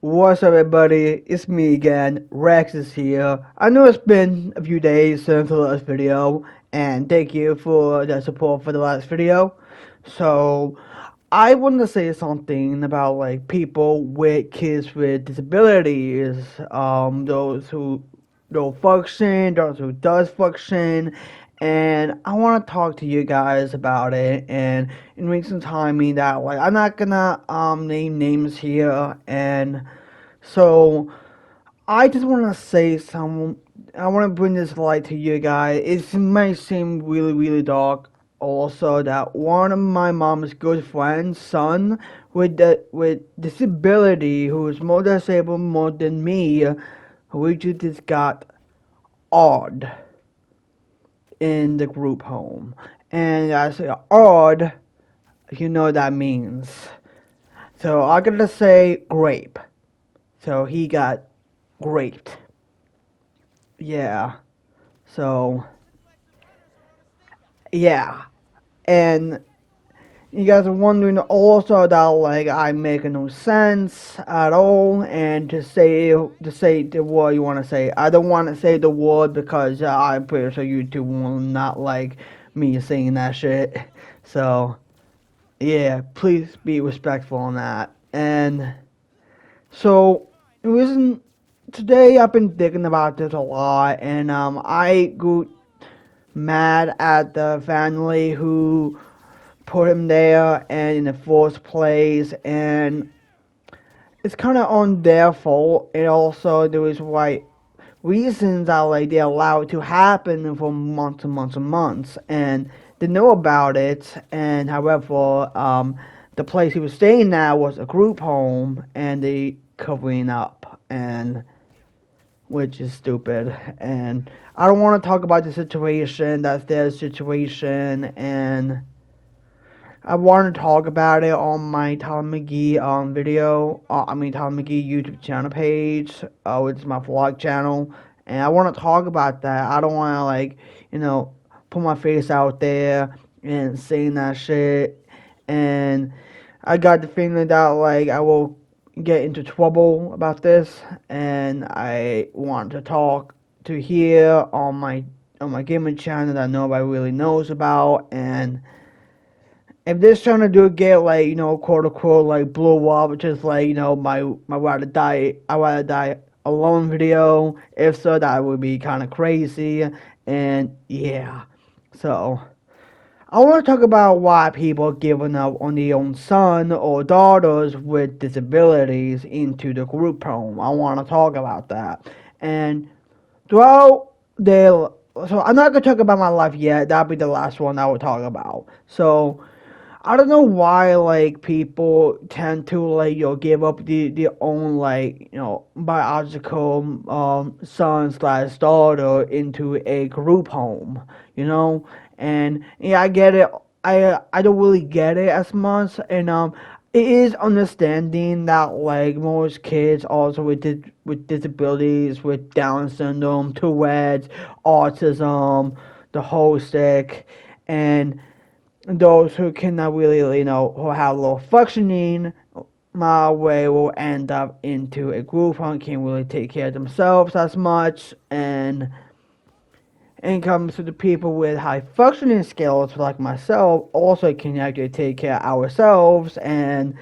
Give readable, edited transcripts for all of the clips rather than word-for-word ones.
What's up, everybody? It's me again. Rex is here. I know it's been a few days since the last video, and thank you for the support for the last video. So, I want to say something about like people with kids with disabilities, those who don't function, those who does function, and I want to talk to you guys about it. And in recent timing, that like I'm not gonna name names here, and so I just want to say some. I want to bring this light to you guys. It might seem really dark. Also, that one of my mom's good friends' son with disability, who is more disabled more than me, who just got odd in the group home. And I say odd, you know what that means. So I gotta say grape. So he got raped. Yeah. So yeah. And you guys are wondering also that like I make no sense at all, and to say the word you want to say. I don't want to say the word because I'm pretty sure YouTube will not like me saying that shit. So yeah, please be respectful on that. And so the reason today I've been thinking about this a lot, and I grew mad at the family who put him there and in the first place, and it's kind of on their fault. And also there is right reasons that like they allow it to happen for months and months and months, and they know about it. And however, the place he was staying at was a group home, and they covering up, and which is stupid. And I don't want to talk about the situation. That's their situation, and I want to talk about it on my Tyler McGee video. Tyler McGee YouTube channel page, which is my vlog channel, and I want to talk about that. I don't want to put my face out there and saying that shit. And I got the feeling that like I will get into trouble about this, and I want to talk to here on my gaming channel that nobody really knows about. And if this trying to do get like quote unquote like blow up, which is like my I rather die alone video. If so, that would be kind of crazy. And yeah, so I want to talk about why people giving up on their own son or daughters with disabilities into the group home. I want to talk about that. And throughout their, so I'm not gonna talk about my life yet. That'll be the last one I will talk about. So I don't know why like people tend to like give up their own like biological son slash daughter into a group home, and yeah, I get it. I don't really get it as much. And it is understanding that like most kids also with disabilities, with Down syndrome, Tourette's, autism, the whole stick, and those who cannot really, who have low functioning my way will end up into a group home, can't really take care of themselves as much. And comes to the people with high functioning skills like myself, also can actually take care of ourselves, and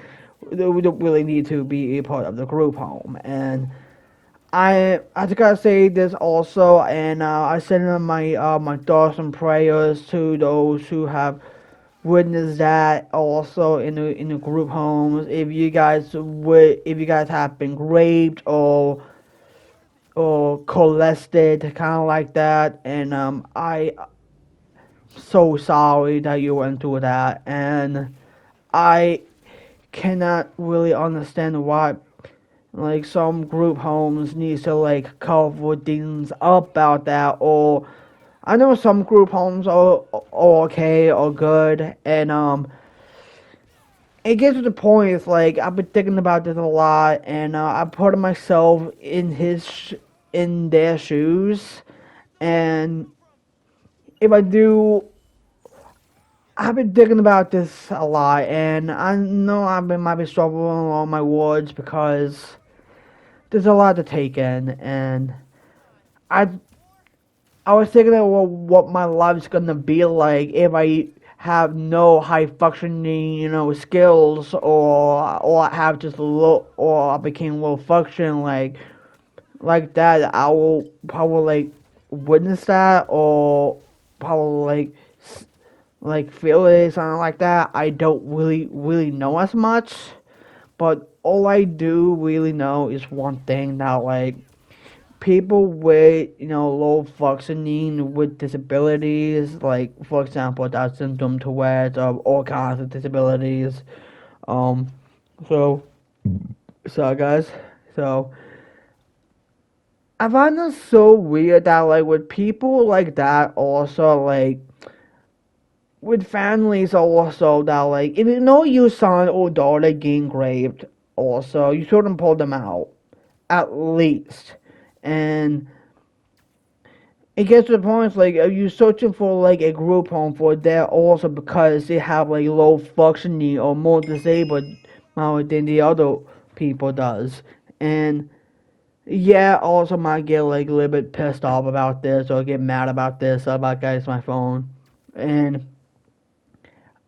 we don't really need to be a part of the group home. And I just gotta say this also, and I send in my thoughts and prayers to those who have witnessed that also in the group homes. If you guys have been raped or molested, kind of like that, and I so sorry that you went through that, and I cannot really understand why like some group homes needs to like cover things up about that. Or I know some group homes are okay or good, and it gets to the point. It's like I've been thinking about this a lot, and I put myself in their shoes, and if I do, I've been thinking about this a lot, and I know might be struggling on my words because there's a lot to take in, and I I was thinking of what my life's gonna be like if I have no high functioning, skills, or I have just low, or I became low function, like that. I will probably like witness that, or probably like feel it, something like that. I don't really know as much, but all I do really know is one thing, that like people with low functioning with disabilities, like for example Down syndrome, Tourette's, all kinds of disabilities. Um, so guys, so I find it so weird that like with people like that, also like with families also, that like if you know your son or daughter getting raped, also you shouldn't pull them out at least. And it gets to the point like are you searching for like a group home for that also because they have like low functioning or more disabled than the other people does. And yeah, also might get like a little bit pissed off about this or get mad about this about guys my phone. And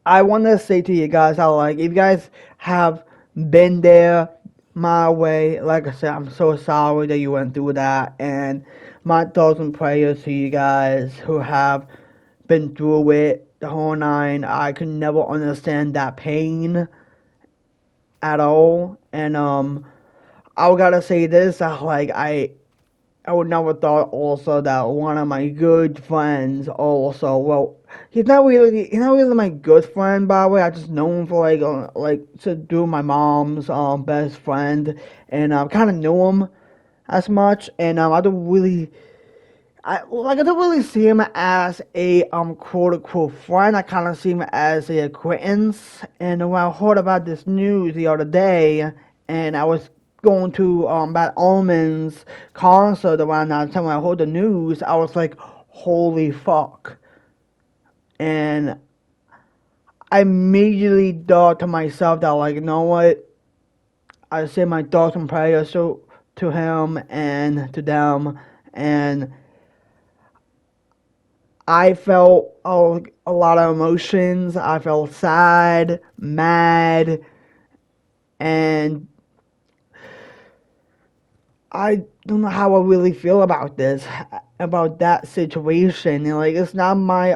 I want to say to you guys how like if you guys have been there my way, like I said, I'm so sorry that you went through that, and my thoughts and prayers to you guys who have been through it the whole nine. I could never understand that pain at all, and I gotta say this, that like I would never thought also that one of my good friends also, well, he's not really my good friend, by the way. I just know him for like to do my mom's best friend, and kind of knew him as much, and I don't really see him as a quote unquote friend. I kind of see him as a acquaintance. And when I heard about this news the other day, and I was going to Bad Omens concert around that time when I heard the news, I was like, holy fuck. And I immediately thought to myself that like, you know what? I say my thoughts and prayers to him and to them, and I felt a lot of emotions. I felt sad, mad, and I don't know how I really feel about this, about that situation. And like, it's not my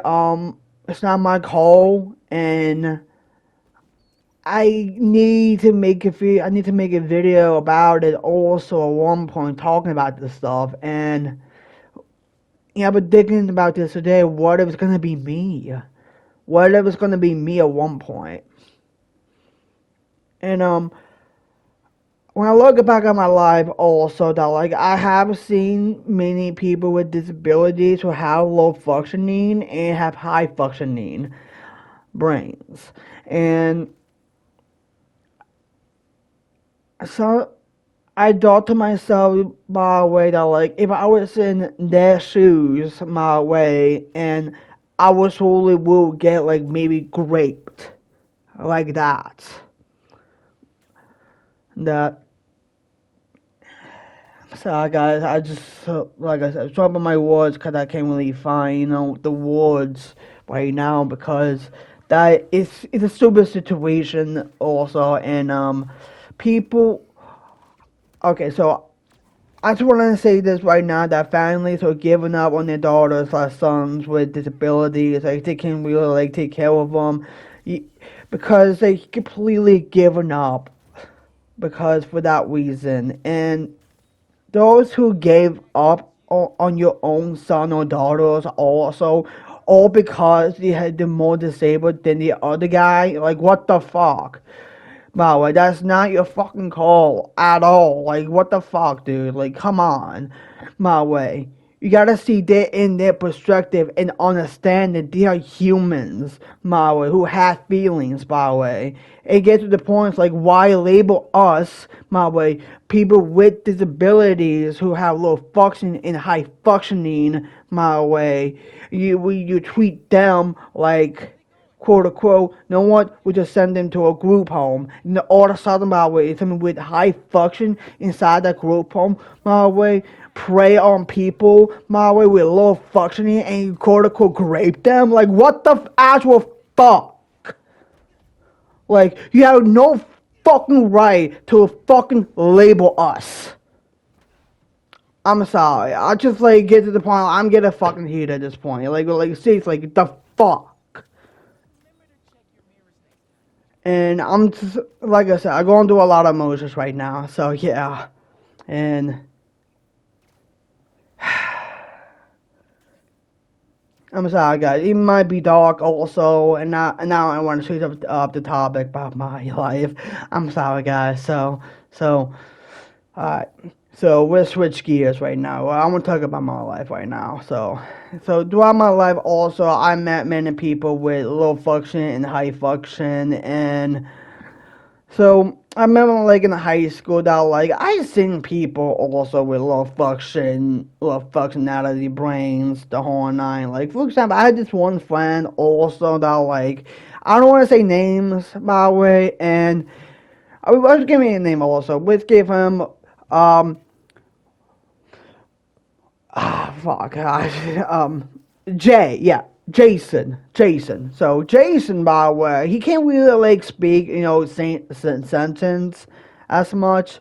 call, and I need to make a video about it. Also, at one point, talking about this stuff, and yeah, but thinking about this today, what if it's gonna be me? What if it's gonna be me at one point? And when I look back at my life, also that like I have seen many people with disabilities who have low functioning and have high functioning brains, and so I thought to myself my way that like if I was in their shoes my way, and I was totally will get like maybe raped like that. That so guys, I just like I said, struggling my words because I can't really find the words right now, because that it's a stupid situation also. And people. Okay, so I just want to say this right now, that families are giving up on their daughters or sons with disabilities. Like they can really like take care of them, because they completely given up because for that reason. And those who gave up on your own son or daughters also, all because they had the more disabled than the other guy. Like what the fuck? Wow, like, that's not your fucking call at all. Like, what the fuck, dude? Like, come on. My way. You gotta see that in their perspective and understand that they are humans, my way, who have feelings, by the way. It gets to the point like, why label us, my way, people with disabilities who have low functioning and high functioning, my way. You treat them like quote unquote, you know what, we just send them to a group home. And all of a sudden, by the way, something with high function inside that group home, by the way, prey on people, by the way, with low functioning, and you quote unquote rape them. Like, what the actual fuck? Like, you have no fucking right to fucking label us. I'm sorry. I just, like, get to the point I'm getting fucking heat at this point. Like, see, it's like, the fuck? And I'm just, like I said, I'm going through a lot of emotions right now. So, yeah. And I'm sorry, guys. It might be dark also, and now I want to switch up the topic about my life. I'm sorry, guys. Alright. So we'll switch gears right now. I want to talk about my life right now. So throughout my life, also I met many people with low function and high function, and so I remember, like, in high school that, like, I seen people also with low functionality brains, the whole nine. Like, for example, I had this one friend also that, like, I don't want to say names, by the way, and I was giving a name also. Let's give him, fuck, Jay, yeah. Jason. So Jason, by the way, he can't really, like, speak, sentence as much,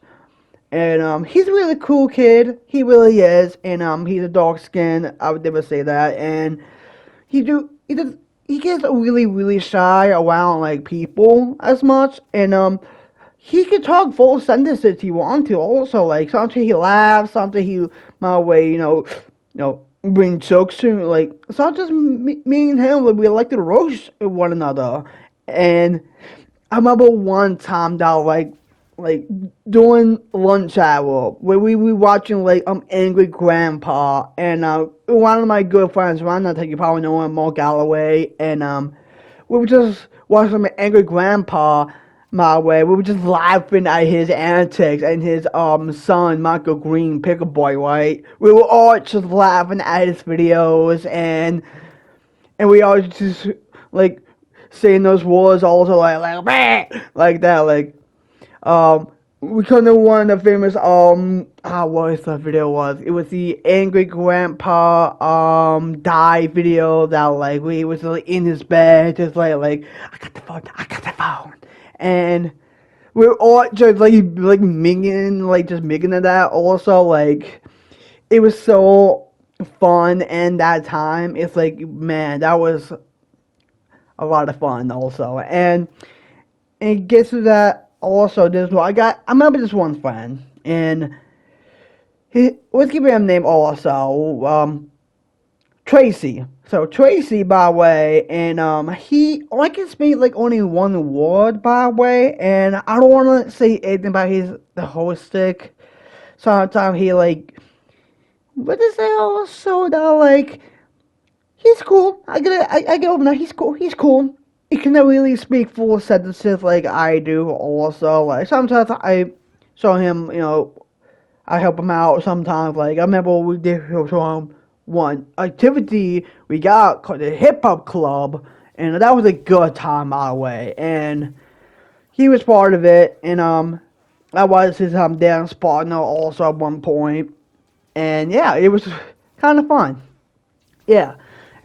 and he's a really cool kid. He really is, and he's a dark skin. I would never say that, and he gets really shy around, like, people as much, and he can talk full sentences if he wants to. Also, like, sometimes he laughs, sometimes he my way, bring jokes to, like, sometimes me and him, like, we like to roast one another. And I remember one time that, like during lunch hour where we were watching, like, Angry Grandpa, and one of my good friends, one I think you probably know him, Mark Galloway, and we were just watching Angry Grandpa my way. We were just laughing at his antics and his son, Michael Green, Pickle Boy, right? We were all just laughing at his videos, and we all just, like, saying those words also, like that, like, we couldn't have one of the famous, what was the video was? It was the Angry Grandpa, die video that, like, we was, like, in his bed, just like, I got the phone. And we're all just, like minging at that also, like, it was so fun, and that time, it's like, man, that was a lot of fun also, and it gets to that also, I remember this one friend, and let's give him a name also, Tracy. So Tracy, by the way, and he can speak, like, only one word, by the way, and I don't want to say anything about the holistic. Sometimes he, like, what is that also that, like, he's cool. I get over that. He's cool. He cannot really speak full sentences like I do. Also, like, sometimes I show him, I help him out sometimes. Like, I remember we did show him one activity we got called the hip hop club, and that was a good time, by the way. And he was part of it, and I was his dance partner also at one point, and yeah, it was kind of fun. Yeah,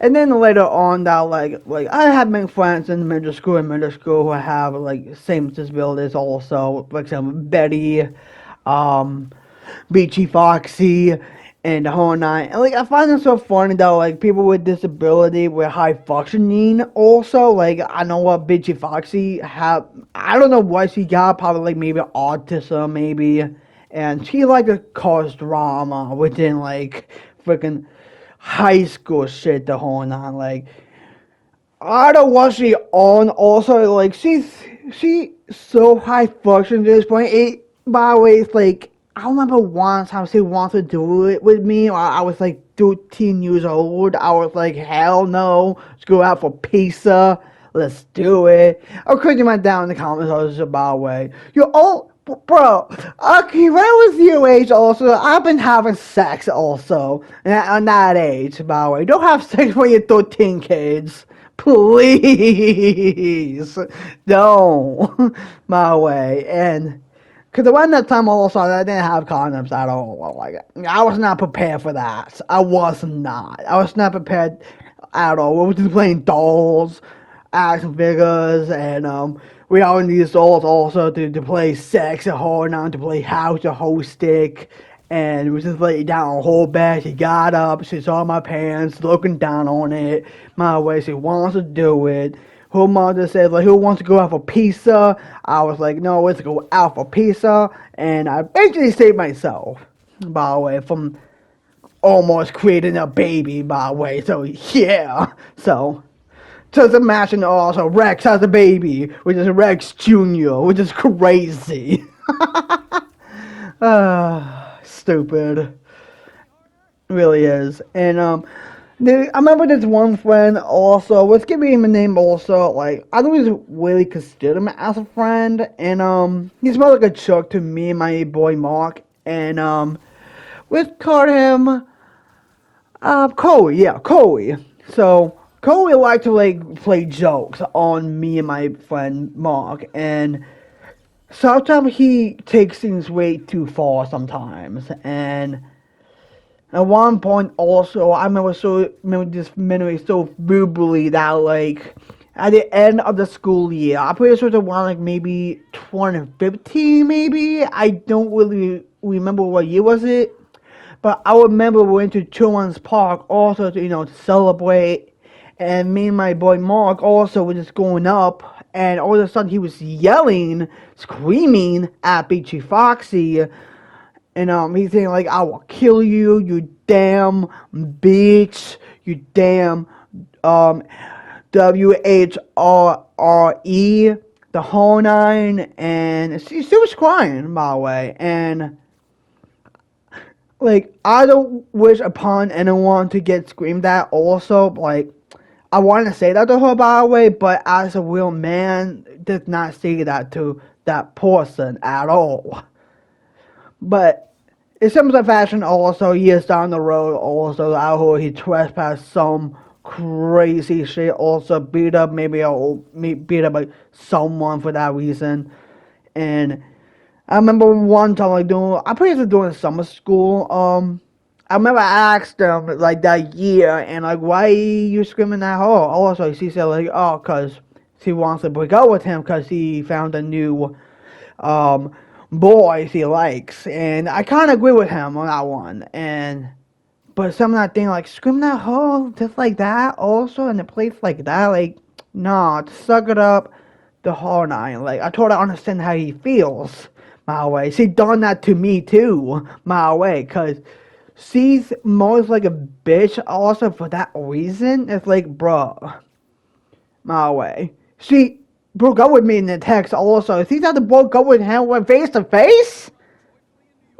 and then later on, that, like I have many friends in middle school who have, like, same disabilities also. For example, Betty, Beachy Foxy, and the whole nine. And, like, I find it so funny that, like, people with disability with high functioning also, like, I know what Beachy Foxy have. I don't know what she got. Probably, like, maybe autism, maybe. And she, like, to cause drama within, like, freaking high school shit, the whole nine. Like, I don't know what she on. Also, like, she's so high function at this point. By the way, it's like, I remember one time she wanted to do it with me. I was, like, 13 years old. I was like, hell no. Let's go out for pizza. Let's do it. I'll click my down in the comments also, by the way. Bro, okay, when I was your age also, I've been having sex also. On that age, by the way. Don't have sex when you're 13, kids. Please. Don't. My way. And, because around that time also, I didn't have condoms at all. Like, I was not prepared for that. I was not. I was not prepared at all. We were just playing dolls, action figures, and we all need these dolls also to play sex and hard on to play house to host stick. And we just laid down on a whole bed. She got up, she saw my pants, looking down on it. My way, she wants to do it. Her mother said, like, who wants to go out for pizza? I was like, no, let's go out for pizza. And I eventually saved myself, by the way, from almost creating a baby, by the way. So, yeah. So, just imagine also Rex has a baby, which is Rex Jr., which is crazy. Stupid. Really is. And, I remember this one friend also, let's give him a name also, like, I don't really consider him as a friend, and, he's more like a joke to me and my boy Mark, and, let's call him, Corey, yeah, Corey. So, Corey liked to, like, play jokes on me and my friend Mark, and sometimes he takes things way too far sometimes, and at one point also, I remember this memory so vividly that, like, at the end of the school year, I'm pretty sure it was around, like, maybe 2015, maybe? I don't really remember what year was it. But I remember we went to Children's Park also to, to celebrate. And me and my boy Mark also were just going up. And all of a sudden he was yelling, screaming at Beachy Foxy. And he's saying, like, I will kill you, you damn bitch, you damn WHRRE, the whole nine. And she was crying, by the way. And, like, I don't wish upon anyone to get screamed at also. Like, I want to say that to her, by the way, but as a real man, does not say that to that person at all. But in terms of fashion also, years down the road also, I heard he trespassed some crazy shit, also beat up like someone for that reason. And I remember one time, like, I pretty much doing summer school, I remember I asked him, like, that year, and, like, why you screaming at her? Also, she said, like, oh, cause she wants to break up with him, cause he found a new, boys he likes, and I kind of agree with him on that one. But some of that thing, like, screaming at her just like that also in a place like that, like, nah, to suck it up the whole nine. Like, I totally understand how he feels, my way. She done that to me too, my way, cause she's most like a bitch also for that reason. It's like, bruh, my way. She broke up with me in the text also. She's had to broke up with him face to face?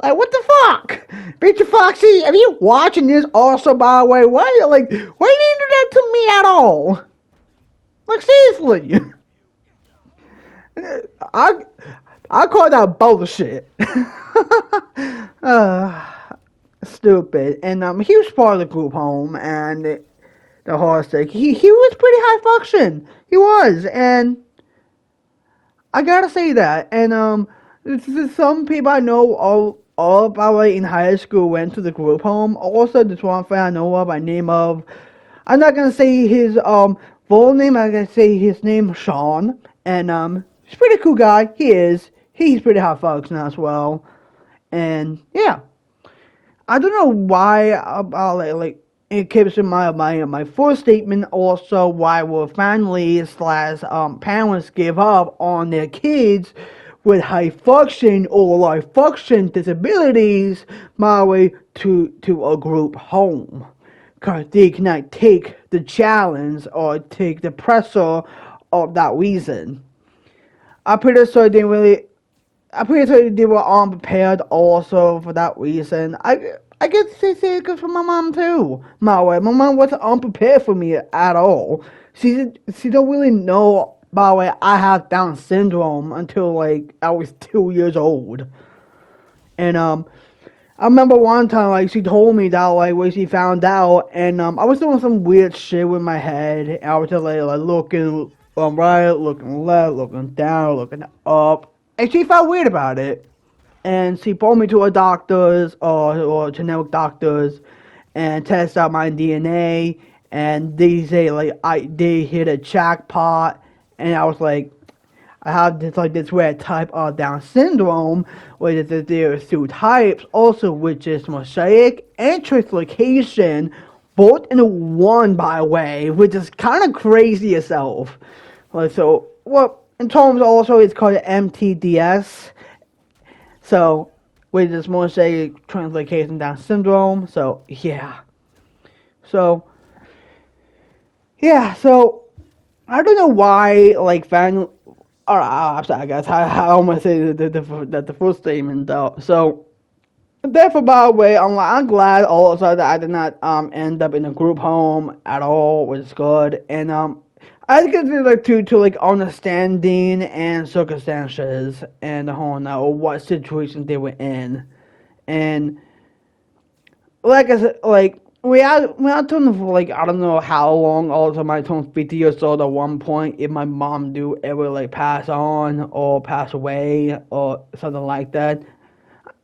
Like, what the fuck? Bitch Foxy, if you watching this also, by the way, why you didn't do that to me at all? Like, seriously. I call that bullshit. Stupid. And he was part of the group home, and the horse stick. He was pretty high function. He was, and I gotta say that. And some people I know all by the way in high school went to the group home. Also, this one friend I know of by name of, I'm not gonna say his full name. I'm gonna say his name Sean, and he's a pretty cool guy. He's pretty high function as well, and yeah. I don't know why like it keeps in my first statement also why will families slash parents give up on their kids with high function or low function disabilities my way to a group home, because they cannot take the challenge or take the pressure of that reason. I'm pretty sure they were unprepared also for that reason. I guess they say it goes for my mom too. My mom wasn't unprepared for me at all. She don't really know by the way, I have Down syndrome until like I was 2 years old. And I remember one time like she told me that like when she found out, and I was doing some weird shit with my head. I was just like looking right, looking left, looking down, looking up, and she felt weird about it. And she pulled me to a doctor's or generic doctors and test out my DNA, and they say like they hit a jackpot, and I was like, I have this rare type of Down syndrome, which is there are two types, also which is mosaic and translocation, both in one by the way, which is kind of crazy itself. So well, in terms also it's called MTDS. So which is mosaic translocation Down syndrome. So yeah. So yeah. So I don't know why like fan. I'm sorry, guys. I almost say the full statement though. So therefore, by the way, I'm glad also that I did not end up in a group home at all, which is good. And I think it's like to like understanding and circumstances and the whole now what situation they were in, and like I said, like we had turned for like I don't know how long. Also, my turned 50 years old at one point. If my mom do ever like pass on or pass away or something like that,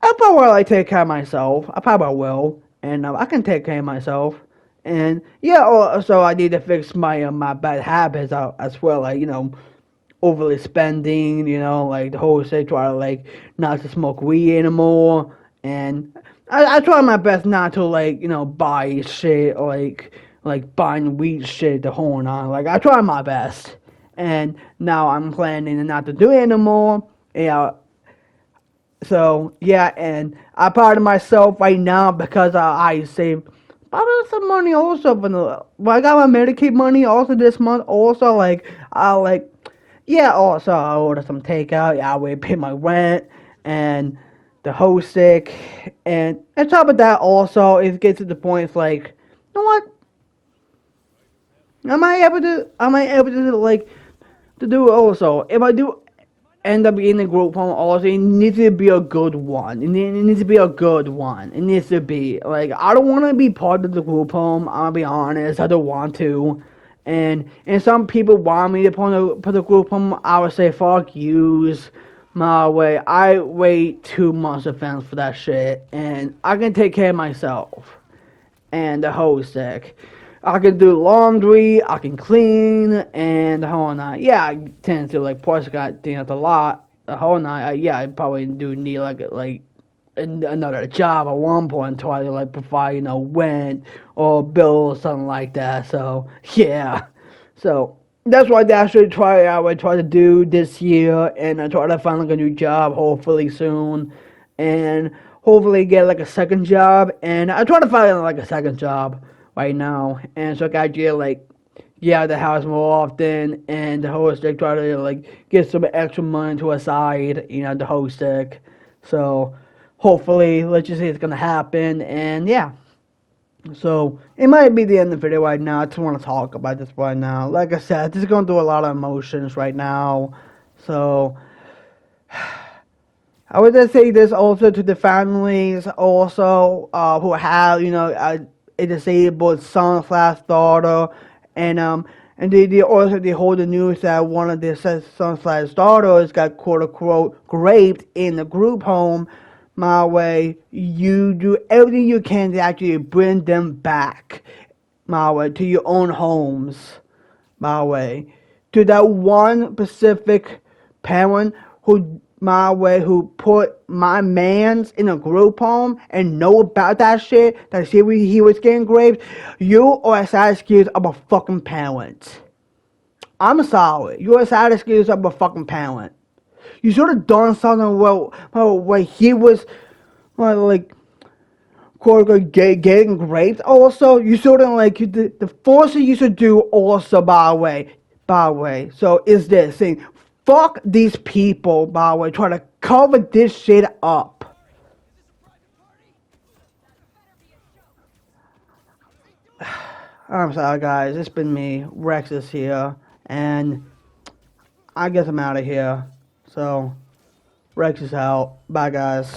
I probably like take care of myself. I probably will, and I can take care of myself. And yeah, also I need to fix my bad habits as well. Like overly spending. Like the whole say try to like not to smoke weed anymore. And I try my best not to like buy shit like buying weed shit the whole night. Like I try my best. And now I'm planning not to do it anymore. Yeah, so yeah, and I'm proud of myself right now because I saved probably some money also when I got my Medicaid money also this month. Also, like I like yeah. Also, I ordered some takeout. Yeah, I will pay my rent and the host sick, and on top of that, also it gets to the point. It's like, you know what? Am I able to like to do it also? If I do end up in a group home also it needs to be a good one. It needs to be a good one. It needs to be like I don't want to be part of the group home. I'll be honest, I don't want to. And some people want me to put the group home. I would say fuck yous. My way. I wait 2 months advance for that shit, and I can take care of myself and the whole stick. I can do laundry, I can clean, and the whole night. Yeah, I tend to like push got things a lot. The whole night, yeah, I probably do need like another job at one point to try to like provide rent or bill or something like that. So yeah, so that's what I would try to do this year, and I try to find like a new job hopefully soon, and hopefully get like a second job, and I try to find like a second job right now, and so I get like get out of the house more often, and the whole stick try to like get some extra money to a side, the whole stick. So hopefully, let's just say it's gonna happen, and yeah. So it might be the end of the video right now. I just want to talk about this right now. Like I said, this is going through a lot of emotions right now. So I would just say this also to the families also who have a disabled son slash daughter, and they also they hold the news that one of their son slash daughters got quote unquote raped in the group home. My way, you do everything you can to actually bring them back. My way to your own homes. My way to that one specific parent who put my man's in a group home and know about that shit, that shit he was getting raped. You are a sad excuse of a fucking parent. I'm sorry. You're a sad excuse of a fucking parent. You should have done something where he was like quote unquote getting raped. Also, you should have like the first thing you should do also by the way. So is this thing. Fuck these people, by the way, try to cover this shit up. I'm sorry, guys. It's been me, Rex is here, and I guess I'm out of here. So, Rex is out. Bye, guys.